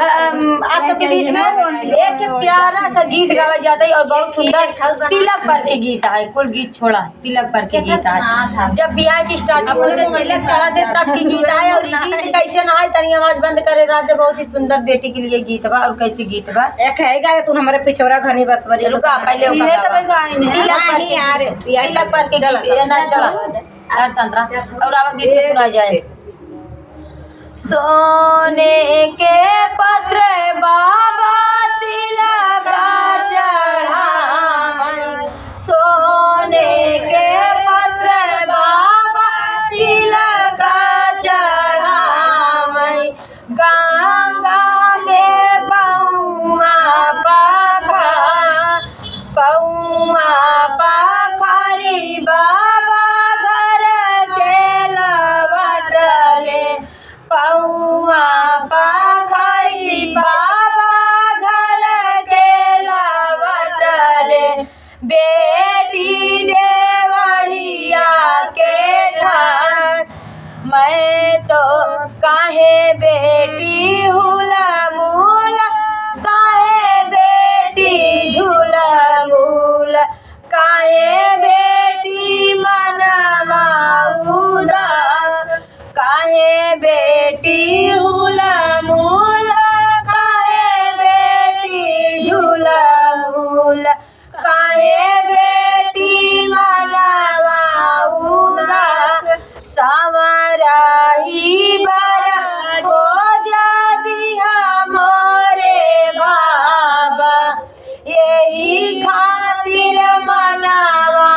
आप सबके बीच में एक प्यारा सा गीत गाया जाता है और बहुत सुंदर तिलक पर के गीत है। कुल गीत छोड़ा, तिलक पर के गीत है। जब ब्याह की स्टार्टिंग होते तिलक चढ़ाते तब के गीत है। और ये गीत कैसे ना है, तनी आवाज बंद करे राजा। बहुत ही सुंदर बेटी के लिए गीत बा। और कैसे गीत बा एक है गा तू हमारे पिछौरा घनी बसवरी रुका पहले तिलक पर के गीत ना चला चंद्रा और आवा गीत सुना जाए। सोने के पत्र बाबा तिलक चढ़ाई, सोने के पत्र बाबा तिलक चढ़ाई। गंगा में पौआ पखारी बाबा घर के लवटले। पौआ पखारी बाबा घर के लवटले। बेटी देवरिया के ठाड़ मैं तो काहे बेटी हुला मूला, काहे बेटी झूला मूला, काहे बेटी मनवा उदास, काहे बेटी हुला मूला, काहे बेटी झूला मूला, काहे बेटी मनवा उदास। सावराही बरा को जगिया मोरे बाबा, यही खातिर मनवा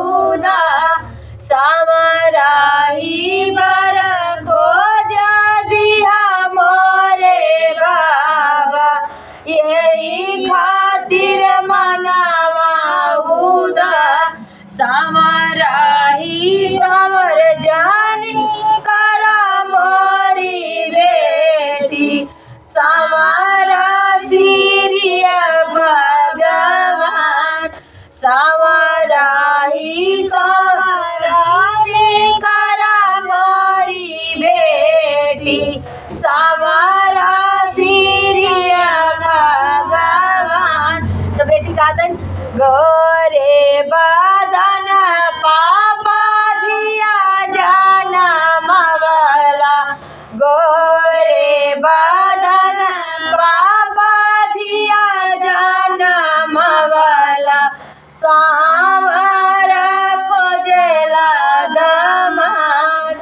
उदास। सावराही बरा को जगिया मोरे बाबा, यही खातिर मनवा उदास। सावराही सावर जानी करा मोरी बेटी, सावरा सिरिया भगवान। सावराही सावराही करा मोरी बेटी, सावरा सिरिया भगवान। तो बेटी कहते हैं गोरे बदन पापा दिया जनम वाला, गोरे बदन पापा दिया जनम वाला। सावर खोजेला दमाद।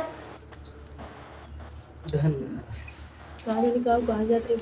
कहाँ जाने का कहाँ जाते हैं।